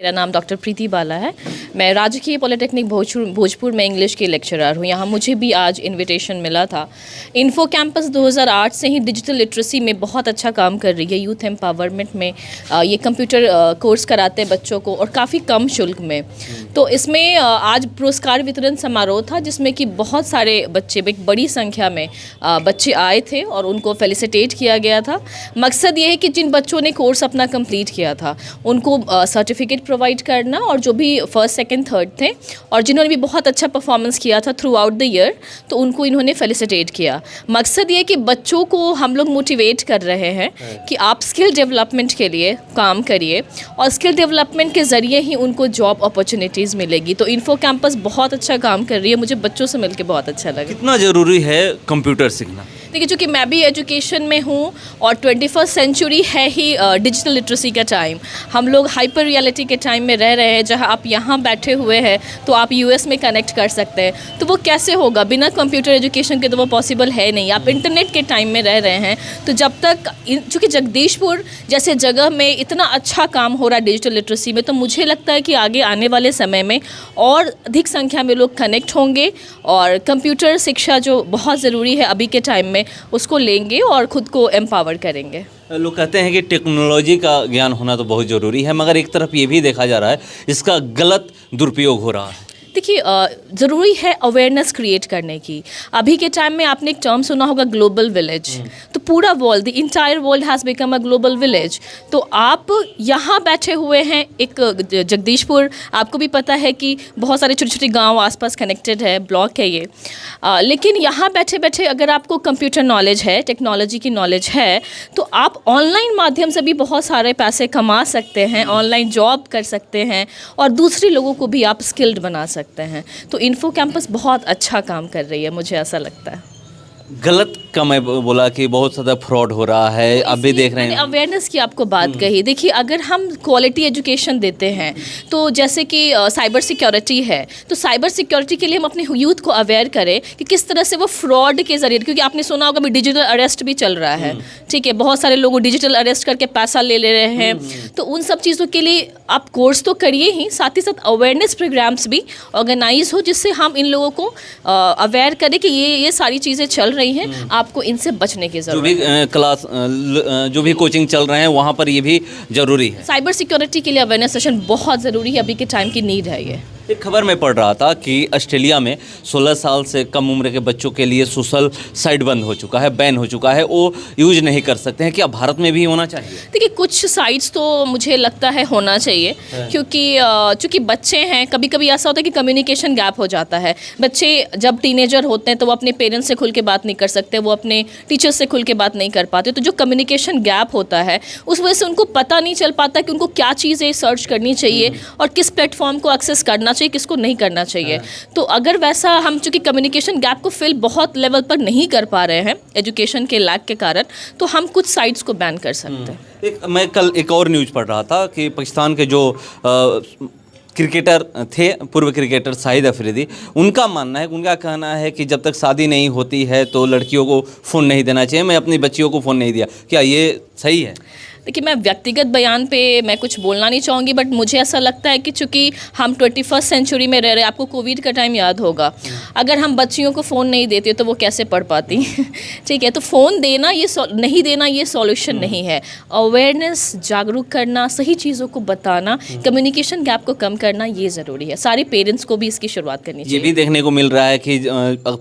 मेरा नाम डॉक्टर प्रीति बाला है। मैं राजकीय पॉलिटेक्निक भोजपुर में इंग्लिश की लेक्चरर हूँ। यहाँ मुझे भी आज इनविटेशन मिला था। इन्फो कैंपस 2008 से ही डिजिटल लिटरेसी में बहुत अच्छा काम कर रही है। यूथ एम्पावरमेंट में ये कंप्यूटर कोर्स कराते हैं बच्चों को और काफ़ी कम शुल्क में। तो इसमें आज पुरस्कार वितरण समारोह था जिसमें कि बहुत सारे बच्चे, एक बड़ी संख्या में बच्चे आए थे और उनको फेलिसिटेट किया गया था। मकसद ये है कि जिन बच्चों ने कोर्स अपना कंप्लीट किया था उनको सर्टिफिकेट प्रोवाइड करना, और जो भी फर्स्ट सेकंड थर्ड थे और जिन्होंने भी बहुत अच्छा परफॉर्मेंस किया था थ्रू आउट द ईयर, तो उनको इन्होंने फेलिसिटेट किया। मकसद ये है कि बच्चों को हम लोग मोटिवेट कर रहे हैं कि आप स्किल डेवलपमेंट के लिए काम करिए और स्किल डेवलपमेंट के ज़रिए ही उनको जॉब अपॉर्चुनिटीज़ मिलेगी। तो इन्फो कैंपस बहुत अच्छा काम कर रही है। मुझे बच्चों से मिलकर बहुत अच्छा लगा। कितना ज़रूरी है कंप्यूटर सीखना? देखिए, चूँकि मैं भी एजुकेशन में हूँ और 21st सेंचुरी है ही डिजिटल लिटरेसी का टाइम। हम लोग हाइपर रियलिटी के टाइम में रह रहे हैं जहाँ आप यहाँ बैठे हुए हैं तो आप यूएस में कनेक्ट कर सकते हैं। तो वो कैसे होगा? बिना कंप्यूटर एजुकेशन के तो वो पॉसिबल है नहीं। आप इंटरनेट के टाइम में रह रहे हैं। तो जब तक, चूँकि जगदीशपुर जैसे जगह में इतना अच्छा काम हो रहा है डिजिटल लिटरेसी में, तो मुझे लगता है कि आगे आने वाले समय में और अधिक संख्या में लोग कनेक्ट होंगे और कंप्यूटर शिक्षा जो बहुत ज़रूरी है अभी के टाइम में, उसको लेंगे और ख़ुद को एम्पावर करेंगे। लोग कहते हैं कि टेक्नोलॉजी का ज्ञान होना तो बहुत ज़रूरी है, मगर एक तरफ ये भी देखा जा रहा है इसका गलत दुरुपयोग हो रहा है। देखिए, ज़रूरी है अवेयरनेस क्रिएट करने की। अभी के टाइम में आपने एक टर्म सुना होगा, ग्लोबल विलेज। तो पूरा world, the entire world has become a global village. तो आप यहाँ बैठे हुए हैं, एक जगदीशपुर, आपको भी पता है कि बहुत सारे छोटे छोटे गांव आसपास कनेक्टेड है, ब्लॉक है ये। लेकिन यहाँ बैठे बैठे अगर आपको कंप्यूटर नॉलेज है, टेक्नोलॉजी की नॉलेज है, तो आप ऑनलाइन माध्यम से भी बहुत सारे पैसे कमा सकते हैं, ऑनलाइन जॉब कर सकते हैं और दूसरे लोगों को भी आप स्किल्ड बना सकते हैं। तो इन्फो कैंपस बहुत अच्छा काम कर रही है, मुझे ऐसा लगता है। गलत का मैं बोला कि बहुत ज़्यादा फ्रॉड हो रहा है, अब भी देख रहे हैं। अवेयरनेस की आपको बात कही। देखिए, अगर हम क्वालिटी एजुकेशन देते हैं तो जैसे कि साइबर सिक्योरिटी है, तो साइबर सिक्योरिटी के लिए हम अपने यूथ को अवेयर करें कि किस तरह से वो फ्रॉड के ज़रिए, क्योंकि आपने सुना होगा डिजिटल अरेस्ट भी चल रहा है, ठीक है, बहुत सारे लोग डिजिटल अरेस्ट करके पैसा ले रहे हैं। तो उन सब चीज़ों के लिए आप कोर्स तो करिए ही, साथ अवेयरनेस प्रोग्राम्स भी ऑर्गेनाइज हो जिससे हम इन लोगों को अवेयर करें कि ये सारी चीज़ें चल रही हैं, आपको इनसे बचने की जरूरत है। जो भी कोचिंग चल रहे हैं वहाँ पर ये भी ज़रूरी है। साइबर सिक्योरिटी के लिए अवेयरनेस सेशन बहुत ज़रूरी है, अभी के टाइम की नीड है ये। एक खबर में पढ़ रहा था कि ऑस्ट्रेलिया में 16 साल से कम उम्र के बच्चों के लिए सोशल साइट बंद हो चुका है, बैन हो चुका है, वो यूज नहीं कर सकते हैं। क्या भारत में भी होना चाहिए? देखिए, कुछ साइट्स तो मुझे लगता है होना चाहिए, क्योंकि चूँकि बच्चे हैं, कभी कभी ऐसा होता है कि कम्युनिकेशन गैप हो जाता है। बच्चे जब टीनेजर होते हैं तो वो अपने पेरेंट्स से खुल के बात नहीं कर सकते, वो अपने टीचर्स से खुल के बात नहीं कर पाते। तो जो कम्युनिकेशन गैप होता है उस वजह से उनको पता नहीं चल पाता कि उनको क्या चीज़ें सर्च करनी चाहिए और किस प्लेटफॉर्म को एक्सेस करना चाहिए, किसको नहीं करना चाहिए। तो अगर वैसा हम चूँकि कम्युनिकेशन गैप को फिल बहुत लेवल पर नहीं कर पा रहे हैं एजुकेशन के लैक के कारण, तो हम कुछ साइट्स को बैन कर सकते हैं। मैं कल एक और न्यूज़ पढ़ रहा था कि पाकिस्तान के जो क्रिकेटर थे, पूर्व क्रिकेटर शाहिद अफरीदी, उनका मानना है, उनका कहना है कि जब तक शादी नहीं होती है तो लड़कियों को फ़ोन नहीं देना चाहिए। मैं अपनी बच्चियों को फ़ोन नहीं दिया। क्या ये सही है? देखिए, मैं व्यक्तिगत बयान पे मैं कुछ बोलना नहीं चाहूँगी, बट मुझे ऐसा लगता है कि चूँकि हम 21st सेंचुरी में रह रहे हैं, आपको कोविड का टाइम याद होगा, अगर हम बच्चियों को फ़ोन नहीं देते तो वो कैसे पढ़ पाती ठीक है। तो फ़ोन देना नहीं देना ये सॉल्यूशन नहीं है। अवेयरनेस, जागरूक करना, सही चीज़ों को बताना, कम्युनिकेशन गैप को कम करना, ये ज़रूरी है। सारे पेरेंट्स को भी इसकी शुरुआत करनी चाहिए। ये भी देखने को मिल रहा है कि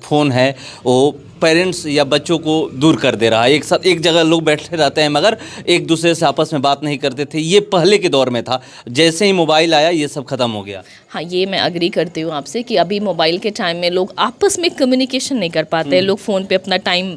फ़ोन है वो पेरेंट्स या बच्चों को दूर कर दे रहा है। एक साथ एक जगह लोग बैठे रहते हैं मगर एक दूसरे से आपस में बात नहीं करते थे। ये पहले के दौर में था, जैसे ही मोबाइल आया ये सब खत्म हो गया। हाँ, ये मैं अग्री करती हूँ आपसे कि अभी मोबाइल के टाइम में लोग आपस में कम्युनिकेशन नहीं कर पाते। लोग फ़ोन पे अपना टाइम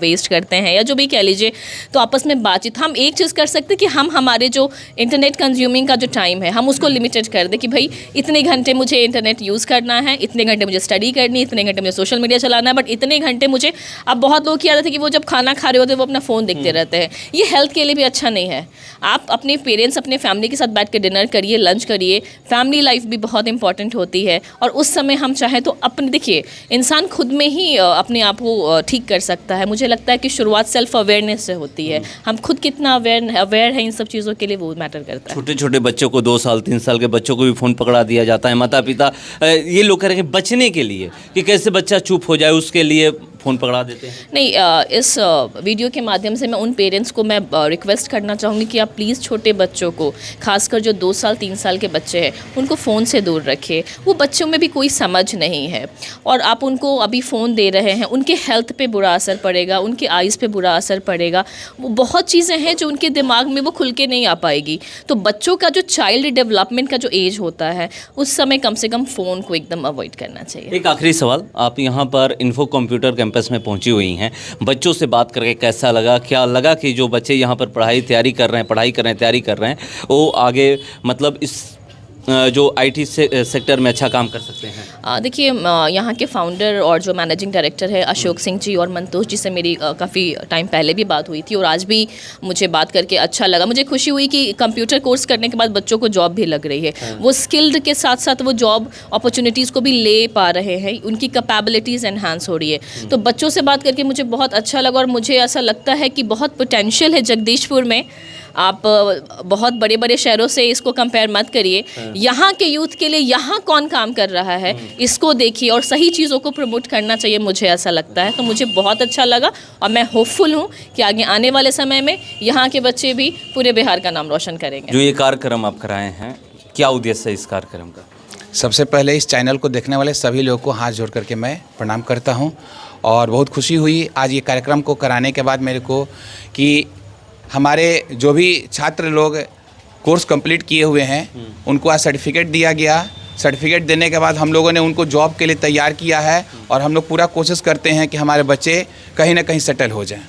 वेस्ट करते हैं या जो भी कह लीजिए। तो आपस में बातचीत, हम एक चीज़ कर सकते हैं कि हम हमारे जो इंटरनेट कंज्यूमिंग का जो टाइम है हम उसको लिमिटेड कर दें कि भाई इतने घंटे मुझे इंटरनेट यूज़ करना है, इतने घंटे मुझे स्टडी करनी है, इतने घंटे मुझे सोशल मीडिया चलाना है, बट इतने घंटे मुझे, अब बहुत लोग की आदत है कि वो जब खाना खा रहे होते हैं वो अपना फ़ोन देखते रहते हैं। ये हेल्थ के लिए भी अच्छा नहीं है। आप अपने पेरेंट्स, अपने फैमिली के साथ बैठ के डिनर करिए, लंच करिए। फैमिली लाइफ भी बहुत इंपॉर्टेंट होती है और उस समय हम चाहें तो अपने, देखिए इंसान खुद में ही अपने आप को ठीक कर सकता है। मुझे लगता है कि शुरुआत सेल्फ अवेयरनेस से होती है। हम खुद कितना अवेयर हैं इन सब चीज़ों के लिए, वो मैटर करता है। छोटे छोटे बच्चों को 2 साल 3 साल के बच्चों को भी फ़ोन पकड़ा दिया जाता है। माता पिता ये लोग कह रहे हैं कि बचने के लिए, कि कैसे बच्चा चुप हो जाए उसके लिए फ़ोन पकड़ा देते हैं। नहीं, इस वीडियो के माध्यम से मैं उन पेरेंट्स को मैं रिक्वेस्ट करना चाहूँगी कि आप प्लीज़ छोटे बच्चों को, खासकर जो 2 साल 3 साल के बच्चे हैं, उनको फ़ोन से दूर रखें। वो बच्चों में भी कोई समझ नहीं है और आप उनको अभी फ़ोन दे रहे हैं, उनके हेल्थ पे बुरा असर पड़ेगा, उनके आइज़ पे बुरा असर पड़ेगा। वो बहुत चीज़ें हैं जो उनके दिमाग में वो खुल के नहीं आ पाएगी। तो बच्चों का जो चाइल्ड डेवलपमेंट का जो एज होता है, उस समय कम से कम फ़ोन को एकदम अवॉइड करना चाहिए। एक आखिरी सवाल, आप यहाँ पर इन्फो कंप्यूटर कैंपस में पहुंची हुई हैं, बच्चों से बात करके कैसा लगा? क्या लगा कि जो बच्चे यहाँ पर पढ़ाई कर रहे हैं वो आगे मतलब इस जो आईटी सेक्टर में अच्छा काम कर सकते हैं? देखिए, यहाँ के फाउंडर और जो मैनेजिंग डायरेक्टर है अशोक सिंह जी और मंतोष जी से मेरी काफ़ी टाइम पहले भी बात हुई थी और आज भी मुझे बात करके अच्छा लगा। मुझे खुशी हुई कि कंप्यूटर कोर्स करने के बाद बच्चों को जॉब भी लग रही है। वो स्किल्ड के साथ साथ वो जॉब अपॉर्चुनिटीज़ को भी ले पा रहे हैं, उनकी कैपेबिलिटीज़ एनहांस हो रही है। तो बच्चों से बात करके मुझे बहुत अच्छा लगा और मुझे ऐसा लगता है कि बहुत पोटेंशियल है जगदीशपुर में। आप बहुत बड़े बड़े शहरों से इसको कंपेयर मत करिए। यहाँ के यूथ के लिए यहाँ कौन काम कर रहा है, इसको देखिए और सही चीज़ों को प्रमोट करना चाहिए, मुझे ऐसा लगता है। तो मुझे बहुत अच्छा लगा और मैं होपफुल हूँ कि आगे आने वाले समय में यहाँ के बच्चे भी पूरे बिहार का नाम रोशन करेंगे। जो ये कार्यक्रम आप कराए हैं, क्या उद्देश्य है इस कार्यक्रम का? सबसे पहले इस चैनल को देखने वाले सभी लोगों को हाथ जोड़ करके मैं प्रणाम करता हूं और बहुत खुशी हुई आज ये कार्यक्रम को कराने के बाद मेरे को कि हमारे जो भी छात्र लोग कोर्स कंप्लीट किए हुए हैं उनको आज सर्टिफिकेट दिया गया। सर्टिफिकेट देने के बाद हम लोगों ने उनको जॉब के लिए तैयार किया है और हम लोग पूरा कोशिश करते हैं कि हमारे बच्चे कहीं ना कहीं सेटल हो जाएं।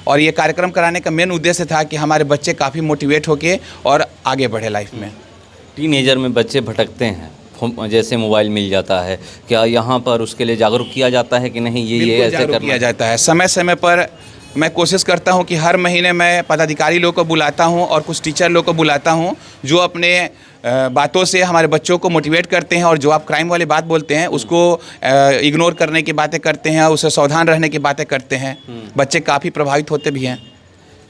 और ये कार्यक्रम कराने का मेन उद्देश्य था कि हमारे बच्चे काफ़ी मोटिवेट होके और आगे बढ़े लाइफ में। टीनेजर में बच्चे भटकते हैं, जैसे मोबाइल मिल जाता है, क्या यहाँ पर उसके लिए जागरूक किया जाता है कि नहीं ये ऐसे करना किया जाता है? समय समय पर मैं कोशिश करता हूं कि हर महीने मैं पदाधिकारी लोग को बुलाता हूं और कुछ टीचर लोग को बुलाता हूं जो अपने बातों से हमारे बच्चों को मोटिवेट करते हैं और जो आप क्राइम वाली बात बोलते हैं उसको इग्नोर करने की बातें करते हैं, उससे सावधान रहने की बातें करते हैं। बच्चे काफ़ी प्रभावित होते भी हैं।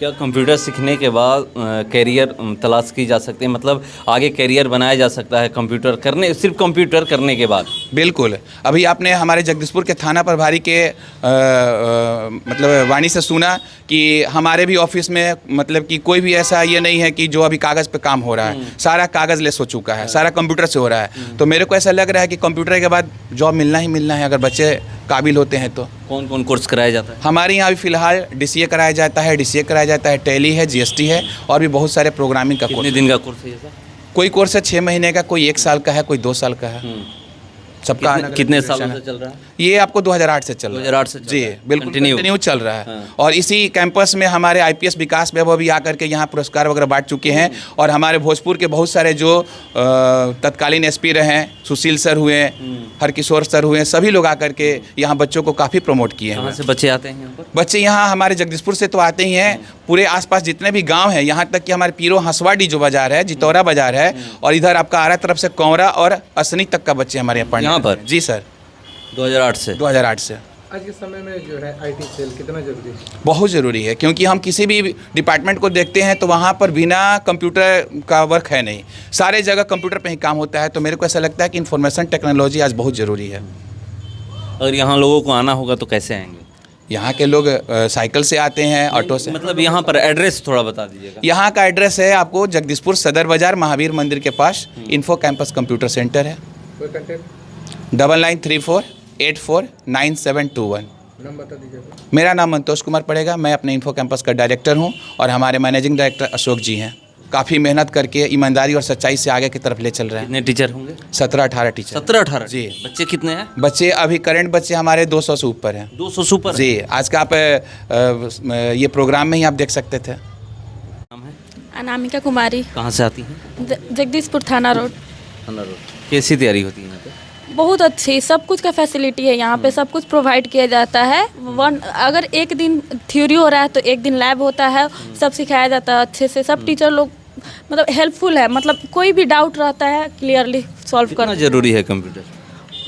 क्या कंप्यूटर सीखने के बाद कैरियर तलाश की जा सकती है, मतलब आगे कैरियर बनाया जा सकता है सिर्फ कंप्यूटर करने के बाद? बिल्कुल। अभी आपने हमारे जगदीशपुर के थाना प्रभारी के मतलब वाणी से सुना कि हमारे भी ऑफिस में मतलब कि कोई भी ऐसा ये नहीं है कि जो अभी कागज़ पे काम हो रहा है, सारा कागज़ लेस हो चुका है, सारा कंप्यूटर से हो रहा है। तो मेरे को ऐसा लग रहा है कि कंप्यूटर के बाद जॉब मिलना ही मिलना है अगर बच्चे काबिल होते हैं तो। कौन कौन कोर्स कराया जाता है? हमारे यहाँ अभी फ़िलहाल DCA कराया जाता है, DCA कराया जाता है, टैली है, GST है और भी बहुत सारे प्रोग्रामिंग का कोर्स। कितने दिन का कोर्स है ये सर? कोई कोर्स है 6 महीने का, कोई 1 साल का है, कोई 2 साल का है। सबका कितने सालों से चल रहा है? ये आपको 2008 से चल रहा है। 2008 से जी बिल्कुल कंटिन्यू चल रहा है। हाँ। और इसी कैंपस में हमारे IPS विकास वैभव भी आकर के यहाँ पुरस्कार वगैरह बांट चुके हैं और हमारे भोजपुर के बहुत सारे जो तत्कालीन SP रहे हैं, सुशील सर हुए, हरकिशोर सर हुए, सभी लोग आकर के यहाँ बच्चों को काफ़ी प्रमोट किए हैं। कहाँ से बच्चे आते हैं यहाँ पर? बच्चे यहाँ हमारे जगदीशपुर से तो आते ही हैं, पूरे आसपास जितने भी गांव हैं, यहाँ तक कि हमारे पीरो हंसवाड़ी जो बाजार है, जितौरा बाजार है और इधर आपका आरा तरफ से कौरा और असनी तक का बच्चे हमारे यहाँ पढ़ने यहाँ पर? जी सर। 2008 से? 2008 से। आज के समय में जो है IT सेल कितना जरूरी है? बहुत ज़रूरी है क्योंकि हम किसी भी डिपार्टमेंट को देखते हैं तो वहाँ पर बिना कंप्यूटर का वर्क है नहीं, सारे जगह कंप्यूटर पे ही काम होता है। तो मेरे को ऐसा लगता है कि इंफॉर्मेशन टेक्नोलॉजी आज बहुत ज़रूरी है। अगर यहाँ लोगों को आना होगा तो कैसे आएंगे? यहाँ के लोग साइकिल से आते हैं, ऑटो से। मतलब यहाँ पर एड्रेस थोड़ा बता दीजिएगा। यहाँ का एड्रेस है आपको जगदीशपुर सदर बाजार महावीर मंदिर के पास इन्फो कैंपस कंप्यूटर सेंटर है। कोई कंटेंट 9934849721। नाम बता दीजिएगा। मेरा नाम मंतोष कुमार पड़ेगा, मैं अपने इन्फो कैंपस का डायरेक्टर हूँ और हमारे मैनेजिंग डायरेक्टर अशोक जी हैं। काफ़ी मेहनत करके ईमानदारी और सच्चाई से आगे की तरफ ले चल रहे हैं। कितने टीचर होंगे? 17-18 टीचर। 17-18? जी। बच्चे कितने हैं? बच्चे अभी करंट बच्चे हमारे 200 से ऊपर हैं। 200 से ऊपर? जी। आज का आप ये प्रोग्राम में ही आप देख सकते थे। नाम है? अनामिका कुमारी, कहाँ से आती हैं? जगदीशपुर थाना रोड। कैसी तैयारी होती है यहाँ पे? बहुत अच्छी, सब कुछ का फैसिलिटी है यहाँ पे, सब कुछ प्रोवाइड किया जाता है। अगर एक दिन थ्योरी हो रहा है तो एक दिन लैब होता है, सब सिखाया जाता है अच्छे से। सब टीचर लोग मतलब हेल्पफुल है, मतलब कोई भी डाउट रहता है क्लियरली सॉल्व कितना करना। जरूरी है कंप्यूटर?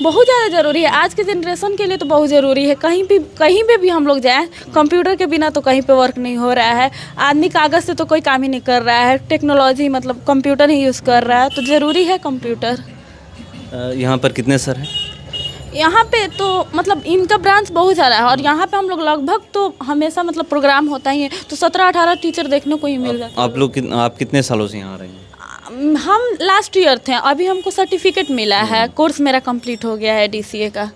बहुत ज़्यादा ज़रूरी है आज के जनरेशन के लिए, तो बहुत ज़रूरी है। कहीं पे भी हम लोग जाएं, कंप्यूटर के बिना तो कहीं पे वर्क नहीं हो रहा है। आदमी कागज़ से तो कोई काम ही नहीं कर रहा है, टेक्नोलॉजी मतलब कंप्यूटर ही यूज़ कर रहा है, तो ज़रूरी है कंप्यूटर। यहाँ पर कितने सर हैं? यहाँ पे तो मतलब इनका ब्रांच बहुत सारा है, और यहाँ पे हम लोग लगभग तो हमेशा मतलब प्रोग्राम होता ही है, तो 17-18 टीचर देखने को ही मिल जाता आप कितने सालों से यहाँ आ रहे हैं? है। हम लास्ट ईयर थे, अभी हमको सर्टिफिकेट मिला है, कोर्स मेरा कंप्लीट हो गया है DCA का।